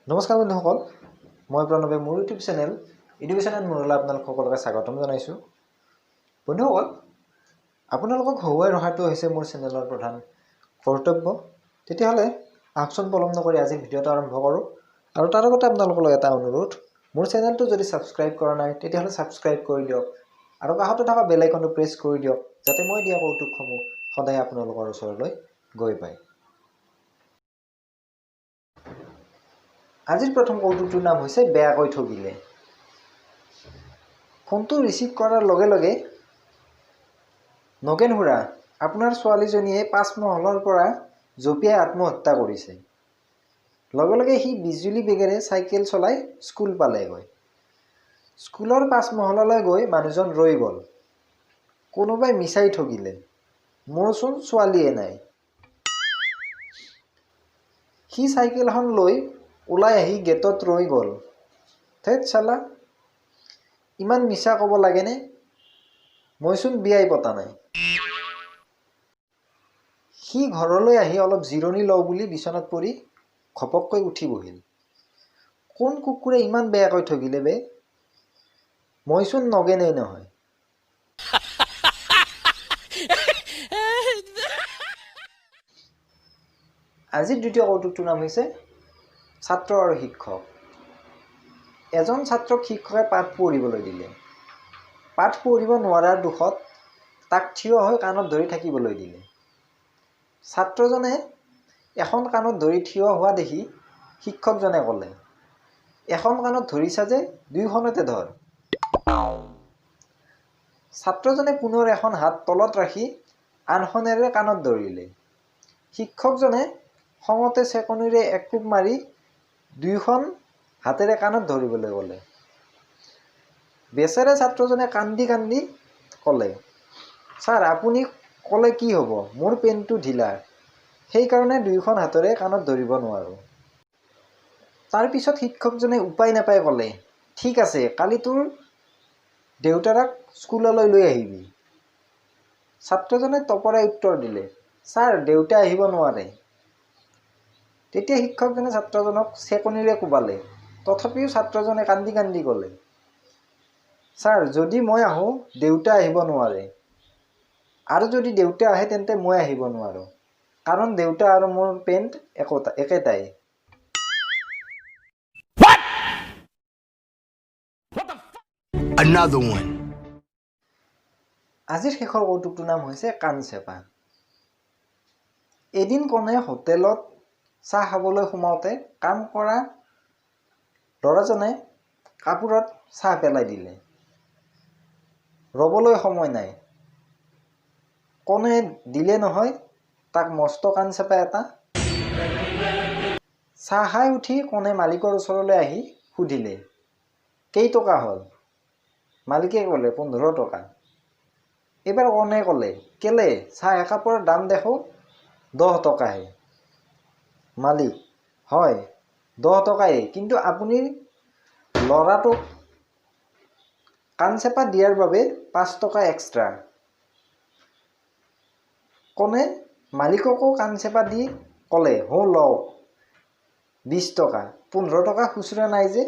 নমস্কাৰ বন্ধুসকল, মই প্ৰণৱে মোৰ ইউটিউব চেনেল এডুকেশ্যন এণ্ড মোৰলৈ আপোনালোক সকলোকে স্বাগতম জনাইছোঁ। বন্ধুসকল, আপোনালোকক হহুৱাই ৰখাটো হৈছে মোৰ চেনেলৰ প্ৰধান কৰ্তব্য। তেতিয়াহ'লে আহকচোন পলম নকৰি আজি ভিডিঅ'টো আৰম্ভ কৰোঁ। আৰু তাৰ আগতে আপোনালোকৰ এটা অনুৰোধ, মোৰ চেনেলটো যদি ছাবস্ক্ৰাইব কৰা নাই তেতিয়াহ'লে ছাবস্ক্ৰাইব কৰি দিয়ক আৰু কাষতে থকা বেল আইকনটো প্ৰেছ কৰি দিয়ক, যাতে মই দিয়া কৌতুকসমূহ সদায় আপোনালোকৰ ওচৰলৈ গৈ পায়। আজিৰ প্ৰথম কৌতুকটোৰ নাম হৈছে বেয়াকৈ ঠগিলে। ফোনটো ৰিচিভ কৰাৰ লগে লগে, নগেন খুৰা, আপোনাৰ ছোৱালীজনীয়ে 5 মহলৰ পৰা জঁপিয়াই আত্মহত্যা কৰিছে। লগে লগে সি বিজুলী বেগেৰে চাইকেল চলাই স্কুল পালেগৈ। স্কুলৰ 5 মহললৈ গৈ মানুহজন ৰৈ গ'ল। কোনোবাই মিছাই ঠগিলে, মোৰচোন ছোৱালীয়ে নাই। সি চাইকেলখন লৈ ওলাই আহি গেটত ৰৈ গ'ল। ধেৎ চালা, ইমান মিছা ক'ব লাগেনে? মইচোন বিয়াই পতা নাই। সি ঘৰলৈ আহি অলপ জিৰণি লওঁ বুলি বিচনাত পৰি ঘপককৈ উঠি বহিল। কোন কুকুৰে ইমান বেয়াকৈ ঠগিলে বে? মইচোন নগেনেই নহয়। আজিৰ দ্বিতীয় কৌতুকটোৰ নাম হৈছে ছাত্ৰ আৰু শিক্ষক। এজন ছাত্ৰক শিক্ষকে পাঠ পঢ়িবলৈ দিলে। পাঠ পঢ়িব নোৱাৰাৰ দুখত তাক থিয় হৈ কাণত ধৰি থাকিবলৈ দিলে। ছাত্ৰজনে এখন কাণত ধৰি থিয় হোৱা দেখি শিক্ষকজনে ক'লে, এখন কাণত ধৰিছা যে দুয়োখনতে ধৰ। ছাত্ৰজনে পুনৰ এখন হাত তলত ৰাখি আনখনেৰে কাণত ধৰিলে। শিক্ষকজনে খঙতে চেকনিৰে এক কোব মাৰি দুয়োখন হাতেৰে কাণত ধৰিবলৈ ক'লে। বেচেৰা ছাত্ৰজনে কান্দি কান্দি ক'লে, ছাৰ আপুনি ক'লে কি হ'ব, মোৰ পেনটো ঢিলা, সেইকাৰণে দুয়োখন হাতেৰে কাণত ধৰিব নোৱাৰোঁ। তাৰ পিছত শিক্ষকজনে উপায় নাপাই ক'লে, ঠিক আছে, কালি তোৰ দেউতাৰাক স্কুললৈ লৈ আহিবি। ছাত্ৰজনে তপৰাই উত্তৰ দিলে, ছাৰ দেউতা আহিব নোৱাৰে। তেতিয়া শিক্ষকজনে ছাত্ৰজনক চেকনিৰে কোবালে। তথাপিও ছাত্ৰজনে কান্দি কান্দি ক'লে, ছাৰ যদি মই আহোঁ দেউতা আহিব নোৱাৰে, আৰু যদি দেউতা আহে তেন্তে মই আহিব নোৱাৰোঁ, কাৰণ দেউতা আৰু মোৰ পেণ্ট একেটাই। আজিৰ শেষৰ কৌতুকটোৰ নাম হৈছে কাণচেপা। এদিন কণে হোটেলত চাহ খাবলৈ সোমাওঁতে কাম কৰা ল'ৰাজনে কাপোৰত চাহ পেলাই দিলে। ৰ'বলৈ সময় নাই। কণে দিলে নহয় তাক মস্ত কাণচেপা এটা। চাহ খাই উঠি কণে মালিকৰ ওচৰলৈ আহি সুধিলে, কেইটকা হ'ল? মালিকে ক'লে 15 টকা। এইবাৰ কণে ক'লে, কেলে চাহ একাপৰ দাম দেখোঁ 10 টকাহে। মালিক, হয় 10 টকায়ে, কিন্তু আপুনি ল'ৰাটোক কাণচেপা দিয়াৰ বাবে 5 টকা এক্সট্ৰা। কণে মালিককো কাণচেপা দি ক'লে, লওক 20 টকা, 15 টকা খুচুৰা নাই যে।